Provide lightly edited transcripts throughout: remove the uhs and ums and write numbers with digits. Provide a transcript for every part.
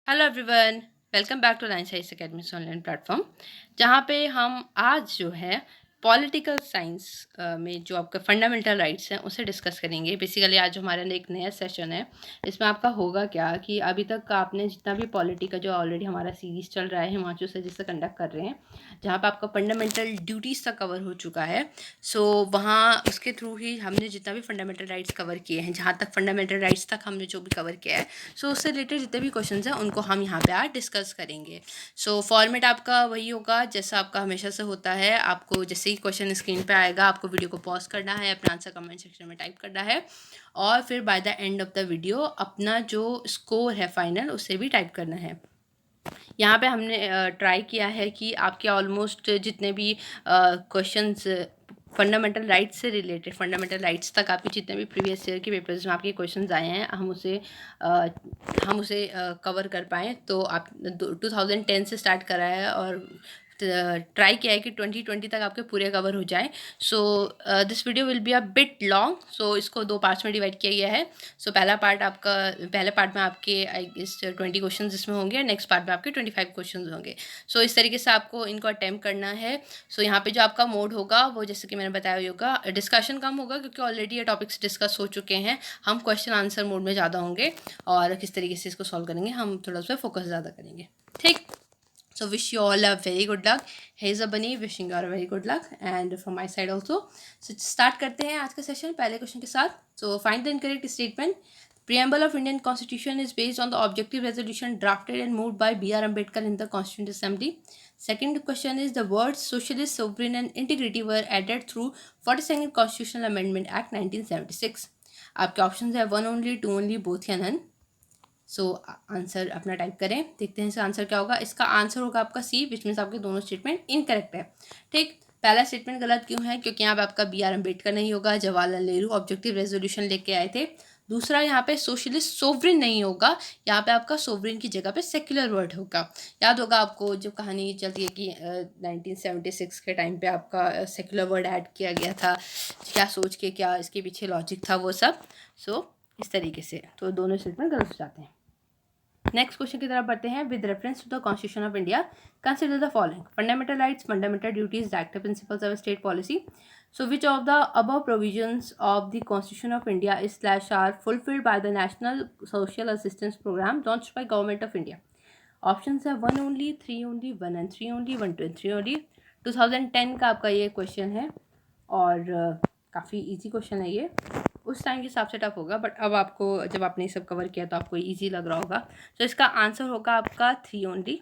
Hello everyone. Welcome back to line science academy online platform, जहाँ पे हम आज जो है पॉलिटिकल साइंस में जो आपका फंडामेंटल राइट्स हैं उसे डिस्कस करेंगे। बेसिकली आज हमारा एक नया सेशन है। इसमें आपका होगा क्या कि अभी तक आपने जितना भी पॉलिटी का जो ऑलरेडी हमारा सीरीज चल रहा है हिमांशु सर जिससे कंडक्ट कर रहे हैं, जहाँ पे आपका फंडामेंटल ड्यूटीज़ तक कवर हो चुका है। सो वहाँ उसके थ्रू ही हमने जितना भी फंडामेंटल राइट्स कवर किए हैं, जहाँ तक फंडामेंटल राइट्स तक हमने जो भी कवर किया है, सो उससे रिलेटेड जितने भी क्वेश्चन हैं उनको हम यहाँ पे आज डिस्कस करेंगे। सो फॉर्मेट आपका वही होगा जैसा आपका हमेशा से होता है। आपको जैसे ही क्वेश्चन स्क्रीन पे आएगा आपको वीडियो को पॉज करना है, अपना आंसर कमेंट सेक्शन में टाइप करना है और फिर by the end of the video अपना जो स्कोर है फाइनल उसे भी टाइप करना है। यहाँ पे हमने ट्राई किया है कि आपके ऑलमोस्ट जितने भी क्वेश्चंस फंडामेंटल राइट्स से रिलेटेड, फंडामेंटल राइट्स तक आपके जितने भी प्रीवियस ईयर के पेपर्स में आपके क्वेश्चंस आए हैं हम उसे कवर कर पाएँ। तो आप 2010 से स्टार्ट करा है और ट्राई किया है कि 2020 तक आपके पूरे कवर हो जाए। So this video will be a bit long, so इसको 2 पार्ट्स में डिवाइड किया गया है। सो पहले पार्ट में आपके आई गेस 20 क्वेश्चंस इसमें होंगे, नेक्स्ट पार्ट में आपके 25 क्वेश्चंस होंगे। सो इस तरीके से आपको इनको अटेम्प्ट करना है। सो यहाँ पे जो आपका मोड होगा वो जैसे कि मैंने बताया होगा, डिस्कशन कम होगा क्योंकि ऑलरेडी ये टॉपिक्स डिस्कस हो चुके हैं। हम क्वेश्चन आंसर मोड में ज़्यादा होंगे और किस तरीके से इसको सॉल्व करेंगे हम थोड़ा उस पर फोकस ज़्यादा करेंगे। ठीक। So wish you all a very good luck. Here's a bunny wishing you all a very good luck and from my side also. So start करते हैं आज का सेशन पहले क्वेश्चन के साथ. So find the incorrect statement. Preamble of Indian Constitution is based on the objective resolution drafted and moved by B.R. Ambedkar in the Constituent Assembly. Second question is the words socialist, sovereign and integrity were added through 42nd Constitutional Amendment Act 1976. आपके option है 1 only, 2 only, both या none. So answer अपना type करें, देखते हैं इसका answer क्या होगा। इसका आंसर होगा आपका सी, विच मीन्स आपके दोनों स्टेटमेंट इनकरेक्ट है। ठीक। पहला स्टेटमेंट गलत क्यों है? क्योंकि यहाँ पे आपका B.R. अम्बेडकर नहीं होगा, जवाहरलाल नेहरू ऑब्जेक्टिव रेजोल्यूशन लेके आए थे। दूसरा यहाँ पे सोशलिस्ट सोवरिन नहीं होगा, यहाँ पे आपका सोवरिन की जगह पे सेक्युलर वर्ड होगा। याद होगा आपको जो कहानी चलती है कि 1976 के टाइम पे आपका सेक्युलर वर्ड ऐड किया गया था, क्या सोच के, क्या इसके पीछे लॉजिक था वो सब। सो इस तरीके से तो दोनों स्टेटमेंट गलत हो जाते हैं। नेक्स्ट क्वेश्चन की तरफ बढ़ते हैं। With reference to the constitution of India consider the following: fundamental rights, fundamental duties, directive principles of state policy. So which of the above provisions of the Constitution of India is slash are fulfilled by the National Social Assistance Program launched by Government of India? Options है 1 only, 3 only, 1 and 3 only, 1, 2 and 3 only. 2010 का आपका ये question है और काफ़ी easy question है ये। उस टाइम के हिसाब से टफ होगा बट अब आपको जब आपने ये सब कवर किया तो आपको ईजी लग रहा होगा। तो इसका आंसर होगा आपका 3 ओनली,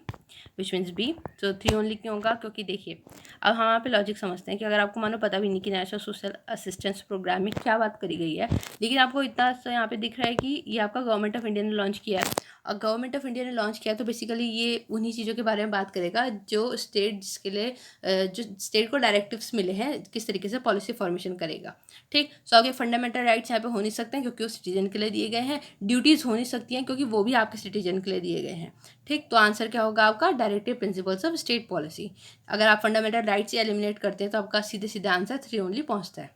विच मीन्स बी। तो 3 ओनली क्यों होगा? क्योंकि देखिए अब हम यहाँ पे लॉजिक समझते हैं कि अगर आपको मानो पता भी नहीं कि नेशनल सोशल असिस्टेंस प्रोग्राम में क्या बात करी गई है, लेकिन आपको इतना सा यहाँ पे दिख रहा है कि ये आपका गवर्नमेंट ऑफ इंडिया ने लॉन्च किया है। और गवर्नमेंट ऑफ इंडिया ने लॉन्च किया तो बेसिकली ये उन्हीं चीज़ों के बारे में बात करेगा जो स्टेट जिसके लिए जो स्टेट को डायरेक्टिव्स मिले हैं किस तरीके से पॉलिसी फॉर्मेशन करेगा। ठीक। सो आगे फंडामेंटल राइट्स यहाँ पे हो नहीं सकते हैं क्योंकि वो सिटीजन के लिए दिए गए हैं। ड्यूटीज़ हो नहीं सकती हैं क्योंकि वो भी आपके सिटीजन के लिए दिए गए हैं। ठीक। तो आंसर क्या होगा आपका? Directive principles of state policy. अगर आप फंडामेंटल राइट्स से एलिमिनेट करते हैं तो आपका सीधे सीधे आंसर 3 ओनली पहुँचता है।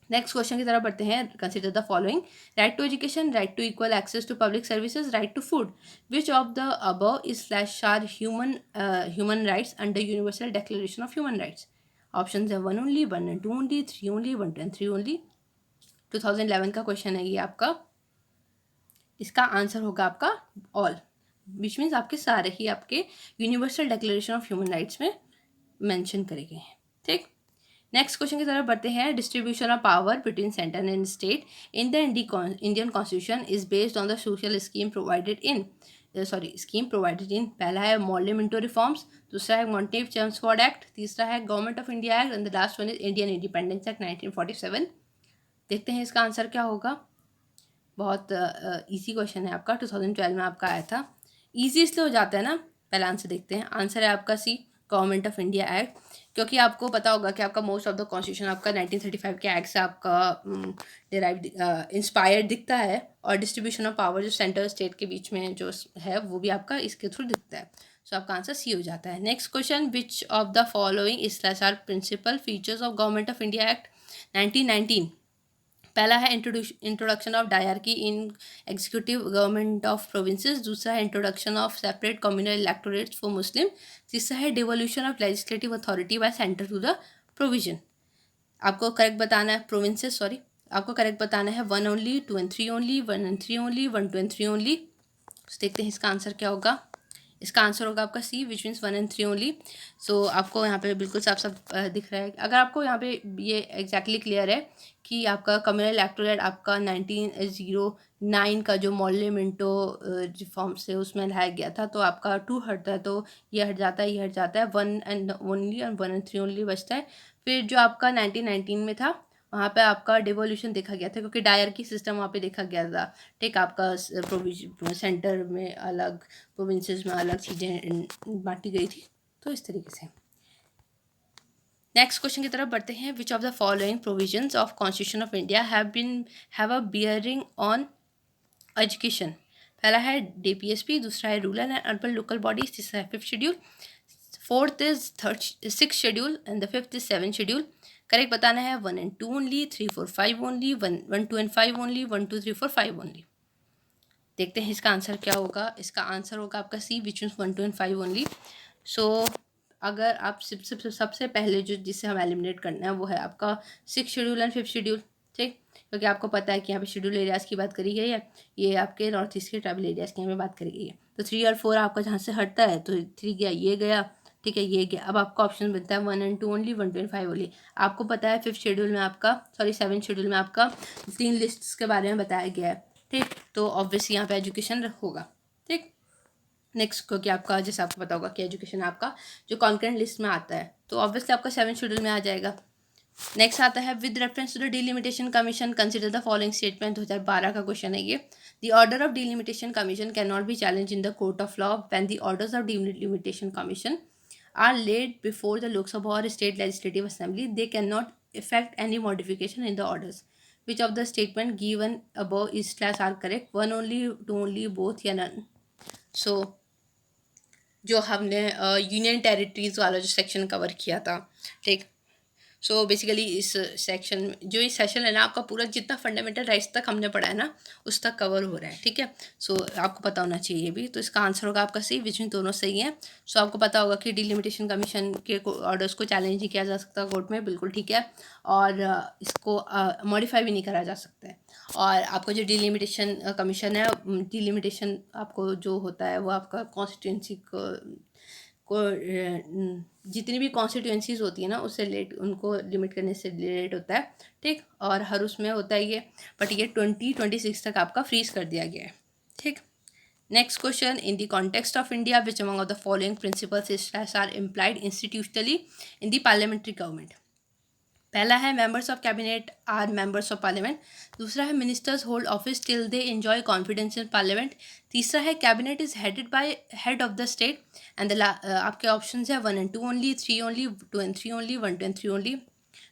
नेक्स्ट क्वेश्चन की तरफ बढ़ते हैं। Consider the following: right to education, right to equal access to public services, right to food. Which of the above is slash are human rights under universal declaration of human rights? Option है 1 only, 1 and 2 only, 3 only, 1, 2 and 3 only. 2011 का question है ये आपका। इसका answer होगा आपका all, which means आपके सारे ही आपके universal declaration of human rights में मेंशन करे गए हैं। ठीक। नेक्स्ट क्वेश्चन की तरफ बढ़ते हैं। Distribution of power between centre and state in the Indian constitution is based on the social scheme provided in पहला है मॉडल मिंटो रिफॉर्म्स, दूसरा है मॉन्टेव चेम्सफोर्ड एक्ट, तीसरा है government of India act and the last one is Indian independence act 1947. देखते हैं इसका answer क्या होगा। बहुत इजी क्वेश्चन है आपका, 2012 में आपका आया था। इजी इसलिए हो जाता है ना। पहला आंसर देखते हैं। आंसर है आपका सी, गवर्नमेंट ऑफ इंडिया एक्ट, क्योंकि आपको पता होगा कि आपका मोस्ट ऑफ द कॉन्स्टिट्यूशन आपका 1935 के एक्ट से आपका डिराइव इंस्पायर्ड दिखता है और डिस्ट्रीब्यूशन ऑफ पावर जो सेंटर स्टेट के बीच में जो है वो भी आपका इसके थ्रू दिखता है। सो आपका आंसर सी हो जाता है। Next question: which of the following is are principal features of government of India act 1919? पहला है introduction of dyarchy in executive government of provinces, दूसरा है introduction of separate communal electorates for Muslim, तीसरा है devolution of legislative authority by centre to the provision. आपको correct बताना है provinces, sorry आपको करेक्ट बताना है 1 only, 2 and 3 only, 1 and 3 only, 1, 2 and 3 only. देखते हैं इसका आंसर क्या होगा। इसका आंसर होगा आपका सी, विच मीन्स 1 and 3 ओनली। सो आपको यहाँ पे बिल्कुल साफ साफ दिख रहा है। अगर आपको यहाँ पे ये एग्जैक्टली क्लियर है कि आपका कम्युनल इलेक्टोरेट आपका 1909 का जो मॉर्ले मिंटो रिफॉर्म से उसमें लाया गया था, तो आपका 2 हटता है, तो ये हट जाता है, ये हट जाता है, 1 and ओनली और 1 and 3 ओनली बचता है। फिर जो आपका 1919 में था, वहाँ पे आपका डिवोल्यूशन देखा गया था, क्योंकि डायरकी सिस्टम वहाँ पे देखा गया था। ठीक, आपका प्रोविजन सेंटर में अलग, प्रोविंसेस में अलग चीज़ें बांटी गई थी, तो इस तरीके से। नेक्स्ट क्वेश्चन की तरफ बढ़ते हैं। विच of the following provisions of constitution of India have a bearing on education. पहला है DPSP, दूसरा है rural and urban local bodies, तीसरा है 5th schedule, 4th is 6th schedule and the 5th is 7th schedule. Correct बताना है 1 and 2 only, 3, 4, 5 only, 1, 2 and 5 only, 1, 2, 3, 4, 5 only. देखते हैं इसका आंसर क्या होगा। इसका आंसर होगा आपका सी, विच मीन्स 1, 2 and 5 ओनली। सो अगर आप सबसे पहले जो जिसे हम एलिमिनेट करना है वो है आपका 6th schedule and 5th schedule. ठीक, क्योंकि आपको पता है कि यहाँ पे शेड्यूल एरियाज़ की बात करी गई है, ये आपके नॉर्थ ईस्ट के ट्राइबल एरियाज़ की यहाँ पे बात करी गई है। तो 3 और 4 आपका जहाँ से हटता है, तो 3 गया, ये गया, ठीक है, ये गया। अब आपका ऑप्शन बनता है 1 and 2 ओनली, 1, 2 and 5 ओनली। आपको पता है 5th शेड्यूल में आपका, सॉरी 7th शेड्यूल में आपका 3 लिस्ट्स के बारे में बताया गया है। ठीक, तो ऑब्वियसली यहाँ पे एजुकेशन होगा। ठीक, नेक्स्ट, क्योंकि आपका जैसे आपको पता होगा कि एजुकेशन आपका जो कॉन्करेंट लिस्ट में आता है, तो ऑब्वियसली आपका 7th शेड्यूल में आ जाएगा। नेक्स्ट आता है with reference to the delimitation commission consider the following statement. 2012 का क्वेश्चन है ये। The order of delimitation commission can not be challenge in the court of law when the orders of delimitation commission are laid before the Lok Sabha और state legislative assembly. They can not effect any modification in the orders. Which of the statement given above is slash are correct. 1 only, 2 only, both या none. सो जो हमने union territories वाला जो section cover किया था, ठीक, so basically इस section में जो ये सेशन है ना, आपका पूरा जितना फंडामेंटल राइट्स तक हमने पढ़ा है ना, उस तक कवर हो रहा है। ठीक है, सो आपको पता होना चाहिए भी। तो इसका आंसर होगा आपका सी, विच में दोनों सही हैं। सो आपको पता होगा कि डिलिमिटेशन कमीशन के ऑर्डर्स को चैलेंज नहीं किया जा सकता कोर्ट में, बिल्कुल ठीक है, और इसको मॉडिफाई भी नहीं करा जा सकता है। और आपको जो डिलिमिटेशन कमीशन है, डिलिमिटेशन आपको जो होता है वो आपका कॉन्स्टिट्यूंसी को जितनी भी कॉन्स्टिट्यूंसीज होती है ना, उससे रिलेट, उनको लिमिट करने से रिलेट होता है। ठीक, और हर उसमें होता है ये, बट ये 2026 तक आपका फ्रीज कर दिया गया है। ठीक, next question. In the context of India which among of the following principles are implied institutionally in the parliamentary government. पहला है members of cabinet are members of parliament, दूसरा है ministers hold office till they enjoy confidence in parliament, तीसरा है cabinet is headed by head of the state and आपके option है 1 and 2 only, 3 only, 2 and 3 only, 1, 2 and 3 only.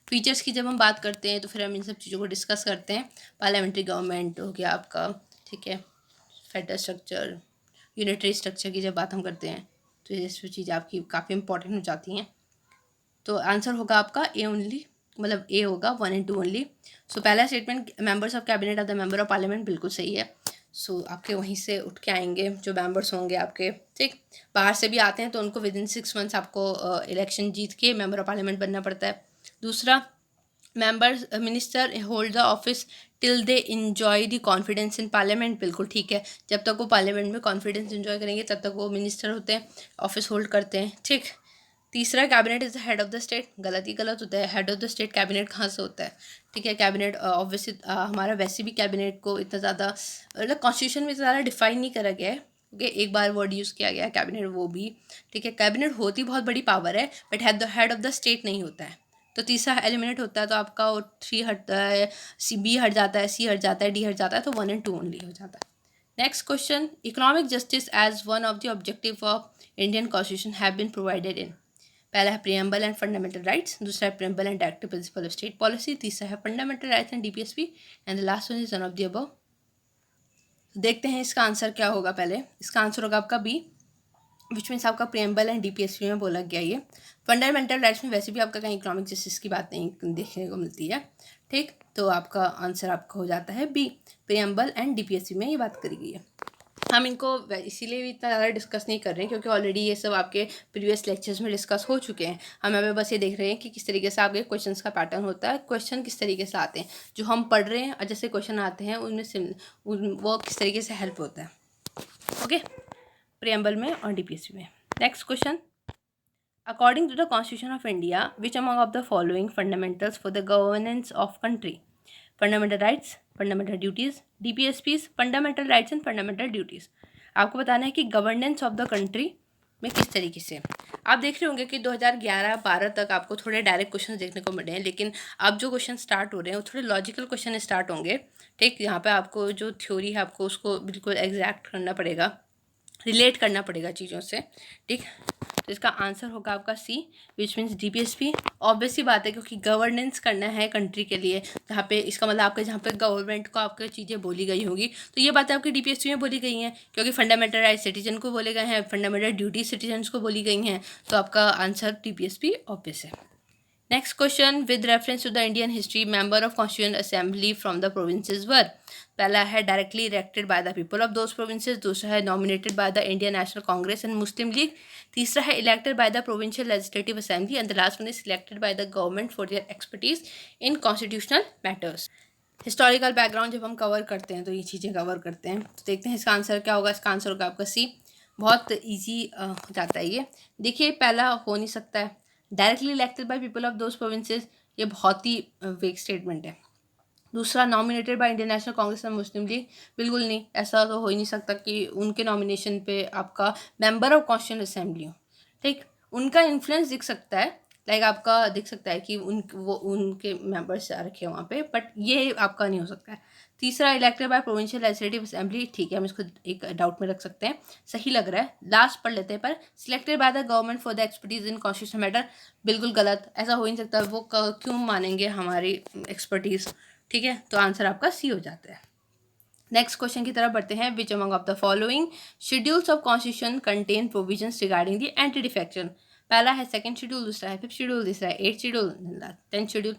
Features की जब हम बात करते हैं तो फिर हम इन सब चीज़ों को डिस्कस करते हैं। पार्लियामेंट्री गवर्नमेंट हो गया आपका, ठीक है, फेडरल स्ट्रक्चर, यूनिटरी स्ट्रक्चर की जब बात हम करते हैं तो ये सब चीज़ें आपकी काफ़ी इंपॉर्टेंट हो जाती हैं। तो आंसर होगा आपका ए ओनली, मतलब ए होगा 1 and 2 ओनली। सो पहला statement members of cabinet are the member of parliament, बिल्कुल सही है। सो आपके वहीं से उठ के आएंगे जो मेंबर्स होंगे आपके, ठीक, बाहर से भी आते हैं तो उनको विद इन 6 मंथ्स आपको इलेक्शन जीत के मेंबर ऑफ पार्लियामेंट बनना पड़ता है। दूसरा, members minister hold the office till they enjoy the confidence in parliament, बिल्कुल ठीक है, जब तक वो पार्लियामेंट में कॉन्फिडेंस इंजॉय करेंगे तब तक वो मिनिस्टर होते हैं, ऑफिस होल्ड करते हैं। ठीक, तीसरा, cabinet is the head of the state, गलत ही गलत होता है। Head of the state cabinet कहाँ से होता है? ठीक है, कैबिनेट ऑब्वियसली हमारा वैसे भी कैबिनेट को इतना ज़्यादा, मतलब कॉन्स्टिट्यूशन में इतना ज़्यादा डिफाइन नहीं करा गया है, ओके, एक बार वर्ड यूज़ किया गया है कैबिनेट, वो भी ठीक है। कैबिनेट होती बहुत बड़ी पावर है, but head of the state नहीं होता है। तो तीसरा एलिमिनेट होता है, तो आपका 3 हटता है, बी हट जाता है, सी हट जाता है, डी हट जाता है, तो 1 and 2 ओनली हो जाता है। Next question. Economic justice as one of the objective of Indian constitution have been provided in. पहला है प्रियम्बल एंड फंडामेंटल राइट्स, दूसरा है preamble and directive principle of state policy, तीसरा है fundamental rights and DPSP and the last one is none of the above. देखते हैं इसका answer क्या होगा। पहले इसका आंसर होगा आपका बी, विच मीन्स आपका प्रियम्बल एंड DPSP में बोला गया ये। फंडामेंटल राइट्स में वैसे भी आपका कहीं इकोनॉमिक जस्टिस की बात नहीं देखने को मिलती है। ठीक, तो आपका आंसर आपका हो जाता है बी, प्रियम्बल एंड डीपीएससी में ये बात करी गई है। हम इनको इसीलिए भी इतना ज़्यादा डिस्कस नहीं कर रहे हैं क्योंकि ऑलरेडी ये सब आपके प्रीवियस लेक्चर्स में डिस्कस हो चुके हैं। हम यहाँ पे बस ये देख रहे हैं कि किस तरीके से आपके क्वेश्चंस का पैटर्न होता है, क्वेश्चन किस तरीके से आते हैं, जो हम पढ़ रहे हैं और जैसे क्वेश्चन आते हैं उनमें वो किस तरीके से हेल्प होता है। ओके, प्रियम्बल में और डीपीएससी में। Next question, according to the constitution of India which among of the following fundamentals for the governance of country? Fundamental rights, fundamental duties, DPSPs, fundamental rights and fundamental duties. आपको बताना है कि governance of the country में किस तरीके से। आप देख रहे होंगे कि 2011-12 तक आपको थोड़े डायरेक्ट क्वेश्चन देखने को मिले हैं, लेकिन अब जो क्वेश्चन स्टार्ट हो रहे हैं वो थोड़े लॉजिकल क्वेश्चन स्टार्ट होंगे। ठीक, यहाँ पे आपको जो थ्योरी है आपको उसको बिल्कुल एग्जैक्ट करना पड़ेगा, रिलेट करना पड़ेगा चीज़ों से। ठीक, तो इसका आंसर होगा आपका सी, विच मीन्स डीपीएसपी। ऑब्वियस ही बात है क्योंकि गवर्नेंस करना है कंट्री के लिए, जहाँ पे इसका मतलब आपके जहाँ पे गवर्नमेंट को आपके चीज़ें बोली गई होंगी, तो ये बातें आपकी डीपीएसपी में बोली गई हैं क्योंकि फंडामेंटल राइट सिटीजन को बोले गए हैं, फंडामेंटल ड्यूटी सिटीजन को बोली गई हैं, तो आपका आंसर डीपीएसपी ऑब्वियस है। Next question, with reference to the Indian history member of constituent assembly from the provinces were? पहला है directly elected by the people of those provinces, दूसरा है nominated by the Indian National Congress and Muslim League, तीसरा है elected by the provincial legislative assembly and the last one is selected by the government for their expertise in constitutional matters. Historical background जब हम cover करते हैं तो ये चीज़ें cover करते हैं, तो देखते हैं इसका आंसर क्या होगा। इसका आंसर होगा आपका सी, बहुत ईजी हो जाता है ये। देखिए, पहला हो नहीं सकता है, directly elected by people of those provinces, ये बहुत ही वेग स्टेटमेंट है। दूसरा, nominated by Indian National Congress and Muslim league, बिल्कुल नहीं, ऐसा तो हो ही नहीं सकता कि उनके नॉमिनेशन पे आपका मेंबर ऑफ कॉन्स्टिट्यूएंट असेंबली हो। ठीक, उनका इन्फ्लुएंस दिख सकता है, लाइक आपका दिख सकता है कि वो उनके मेंबर्स आ रखे हैं वहाँ पे, बट ये आपका नहीं हो सकता है। तीसरा, elected by provincial legislative assembly, ठीक है, हम इसको एक डाउट में रख सकते हैं, सही लग रहा है। लास्ट पढ़ लेते हैं, पर selected by the government for the expertise in constitutional matter, बिल्कुल गलत, ऐसा हो ही नहीं सकता, वो क्यों मानेंगे हमारी एक्सपर्टीज़। ठीक है, तो आंसर आपका सी हो जाता है। नेक्स्ट क्वेश्चन की तरफ बढ़ते हैं, विच among of the following schedules of constitution contain provisions regarding the anti defection? पहला है सेकंड शेड्यूल, दूसरा है फिफ्थ शेड्यूल, तीसरा है एट शेड्यूल, 10th शेड्यूल।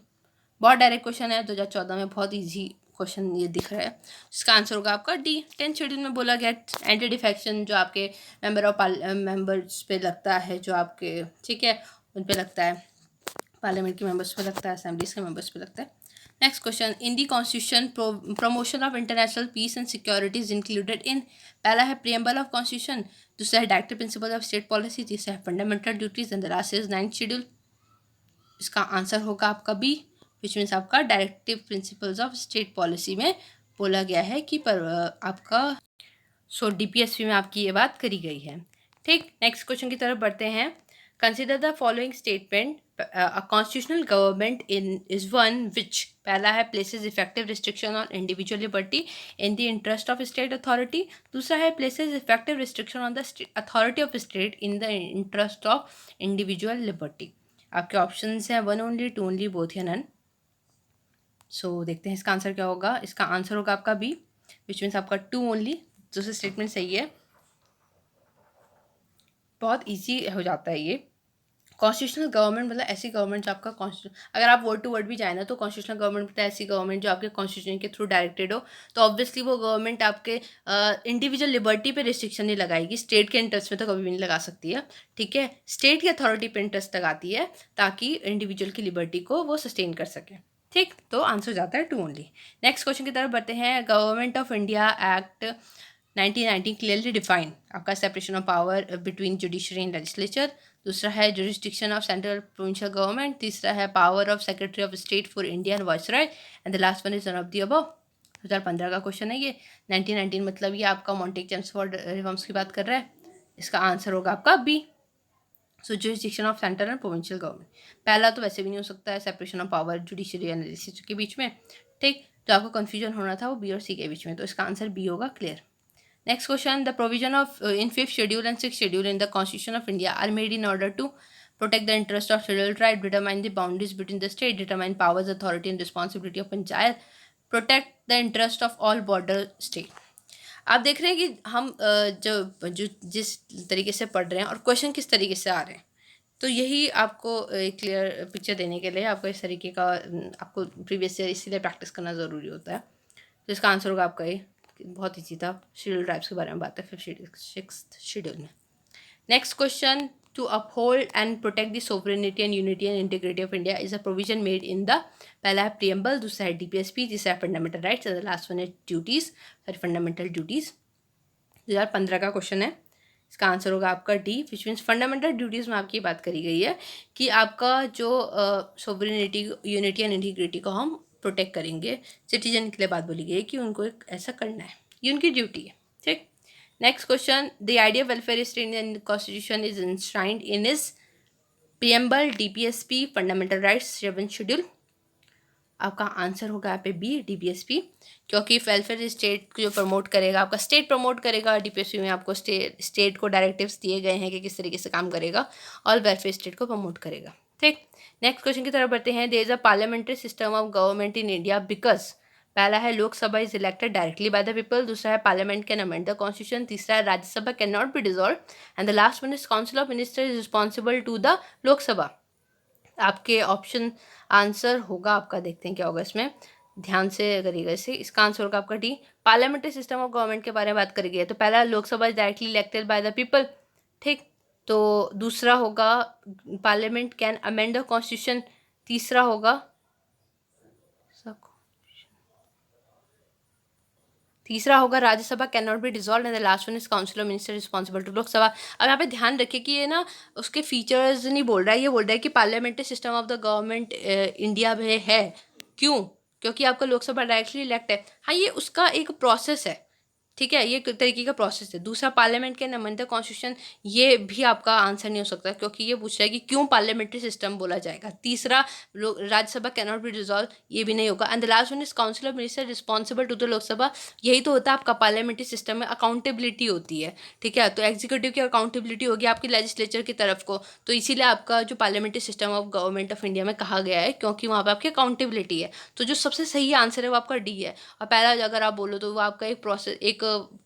बहुत डायरेक्ट क्वेश्चन है, 2014 में बहुत ईजी क्वेश्चन ये दिख रहा है। इसका आंसर होगा आपका डी, 10th शेड्यूल में बोला गया एंटी डिफेक्शन जो आपके मेंबर्स पे लगता है, जो आपके, ठीक है, उन पे लगता है, पार्लियामेंट के मेंबर्स पे लगता है, असेंबलीज के मेंबर्स पे लगता है। Next question, in the constitution promotion of international peace and security is included in? पहला है प्रियम्बल ऑफ कॉन्स्टिट्यूशन, दूसरा है directive principle of state policy, तीसरा है fundamental duties and the last is 9th schedule. इसका आंसर होगा आपका B, which means आपका directive principles of state policy में बोला गया है कि आपका डीपीएसपी में आपकी ये बात करी गई है। ठीक, नेक्स्ट क्वेश्चन की तरफ बढ़ते हैं। Consider the following statement, a constitutional government is one which, पहला है places effective restriction on individual liberty in the interest of state authority, दूसरा है places effective restriction on the authority of state in the interest of individual liberty. आपके options हैं one only, two only, both या none. So देखते हैं इसका answer क्या होगा। इसका आंसर होगा आपका बी, विच मीन्स आपका टू ओनली, दूसरा स्टेटमेंट सही है। बहुत इजी हो जाता है ये। कॉन्स्टिट्यूशनल गवर्नमेंट मतलब ऐसी गवर्नमेंट जो आपका अगर आप वर्ड टू वर्ड भी जाए ना, तो कॉन्स्टिट्यूशनल गवर्नमेंट मतलब ऐसी गवर्नमेंट जो आपके कॉन्स्टिट्यूशन के थ्रू डायरेक्टेड हो, तो ऑब्वियसली वो गवर्नमेंट आपके इंडिविजुअल लिबर्टी पे रिस्ट्रिक्शन नहीं लगाएगी, स्टेट के इंटरेस्ट में तो कभी भी नहीं लगा सकती है। ठीक है, स्टेट की अथॉरिटी पे इंटरेस्ट लगाती है ताकि इंडिविजुअल की लिबर्टी को वो सस्टेन कर सके। ठीक, तो आंसर हो जाता है टू ओनली। नेक्स्ट क्वेश्चन की तरफ बढ़ते हैं। Government of India act 1919 clearly define, आपका separation of power between judiciary and legislature, दूसरा है jurisdiction of central provincial government, तीसरा है power of secretary of state for India and viceroy and the last one is none of the above. 2015 का question है ये। 1919 मतलब ये आपका मॉन्टेक चेम्सफोर्ड रिफॉर्म्स की बात कर रहा है। इसका आंसर होगा आपका B, so jurisdiction of central and provincial government. पहला तो वैसे भी नहीं हो सकता है, separation of power judiciary and legislature के बीच में। ठीक, जो आपको कन्फ्यूजन होना था वो बी और सी के बीच में, तो इसका आंसर बी होगा, clear. Next question, the provision of in 5th schedule and 6th schedule in the Constitution of India are made in order to protect the interest of scheduled tribe, determine the boundaries between the state, determine powers, authority and responsibility of panchayat, protect the interest of all border state. आप देख रहे हैं कि हम जो जिस तरीके से पढ़ रहे हैं और क्वेश्चन किस तरीके से आ रहे हैं। तो यही आपको एक क्लियर पिक्चर देने के लिए आपको इस तरीके का आपको प्रीवियस ईयर इसीलिए प्रैक्टिस करना ज़रूरी होता है। तो इसका आंसर होगा आपका ये, बहुत ईजी था। शेड्यूल ट्राइब्स के बारे में बात है फिर सिक्स्थ शेड्यूल में। Next question, to uphold and protect the sovereignty and unity and integrity of India is a provision made in the, पहला है प्रियम्बल, दूसरा है डीपीएसपी, तीसरा है fundamental rights and the last one है ड्यूटीज, सॉरी फंडामेंटल ड्यूटीज। 2015 का question है, इसका आंसर होगा आपका D, which means fundamental duties में आपकी बात करी गई है कि आपका जो सोवरेनिटी यूनिटी एंड इंटीग्रिटी को हम प्रोटेक्ट करेंगे। सिटीजन के लिए बात बोली गई है कि उनको एक ऐसा करना है, ये उनकी ड्यूटी है। ठीक, next question, the idea welfare state in constitution is enshrined in is preamble, DPSP, fundamental rights, 7th schedule. आपका आंसर होगा यहाँ पे बी, डीपीएसपी, क्योंकि वेलफेयर स्टेट को जो प्रमोट करेगा, आपका स्टेट प्रमोट करेगा। डीपीएसपी में आपको स्टेट को डायरेक्टिव्स दिए गए हैं कि किस तरीके से काम करेगा और वेलफेयर स्टेट को प्रमोट करेगा। ठीक, नेक्स्ट क्वेश्चन की तरफ बढ़ते हैं। There is a parliamentary system of government in India because, पहला है Lok Sabha is elected directly by the people, दूसरा है parliament can amend the constitution, तीसरा है Rajya Sabha can not be dissolve and the last one is council of minister is responsible to the Lok Sabha. आपके option answer होगा आपका, देखते हैं क्या होगा इसमें, ध्यान से करिएगा इसे। इसका आंसर होगा आपका D, parliamentary system of government के बारे में बात करी गई है। तो पहला Lok Sabha is directly elected by the people, ठीक। तो दूसरा होगा parliament can amend the constitution, तीसरा होगा Rajya Sabha can not be dissolve and the last one is council of minister responsible to Lok Sabha. अब यहाँ पे ध्यान रखिए कि ये ना उसके फीचर्स नहीं बोल रहा है, ये बोल रहा है कि parliamentary system of the government India में है। क्यों? क्योंकि आपका लोकसभा डायरेक्टली इलेक्ट है। हाँ, ये उसका एक प्रोसेस है, ठीक है, ये एक तरीके का प्रोसेस है। दूसरा पार्लियामेंट के अमेंड द कॉन्स्टिट्यूशन, ये भी आपका आंसर नहीं हो सकता क्योंकि ये पूछ रहा है कि क्यों पार्लियामेंट्री सिस्टम बोला जाएगा। तीसरा Rajya Sabha can not be dissolve, ये भी नहीं होगा। And the last one is council of minister responsible to the Lok Sabha, यही तो होता है आपका पार्लियामेंट्री सिस्टम में, अकाउंटेबिलिटी होती है, ठीक है। तो एग्जीक्यूटिव की अकाउंटेबिलिटी होगी आपकी लेजिस्लेचर की तरफ को, तो इसीलिए आपका जो parliamentary system of government of India में कहा गया है, क्योंकि वहाँ पर आपकी अकाउंटेबिलिटी है। तो जो सबसे सही आंसर है वो आपका डी है। और पहला अगर आप बोलो तो वो आपका एक प्रोसेस, एक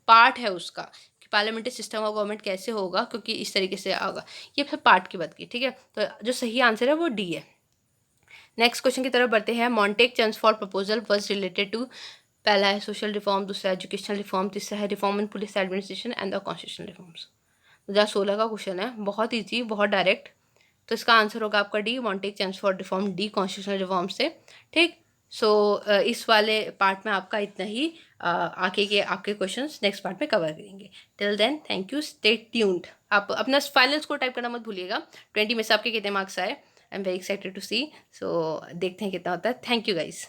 पार्ट है उसका कि पार्लियामेंट्री सिस्टम ऑफ गवर्नमेंट कैसे होगा, क्योंकि इस तरीके से होगा। ये फिर पार्ट की बात की, ठीक है। तो जो सही आंसर है वो डी है। नेक्स्ट क्वेश्चन की तरफ बढ़ते हैं। Montagu Chelmsford proposal was related to, पहला है सोशल रिफॉर्म, दूसरा एजुकेशनल रिफॉर्म, तीसरा है reform in police administration and the constitutional reforms. 2016 का क्वेश्चन है, बहुत ईजी, बहुत डायरेक्ट। तो इसका आंसर होगा आपका D, Montagu Chelmsford reform, D constitutional reform से, ठीक। सो इस वाले पार्ट में आपका इतना ही। आगे के आपके क्वेश्चंस नेक्स्ट पार्ट में कवर करेंगे। Till then thank you, stay tuned. आप अपना फाइनल स्कोर टाइप करना मत भूलिएगा। 20 में से आपके कितने मार्क्स आए, I am very excited to see. So देखते हैं कितना होता है। Thank you guys.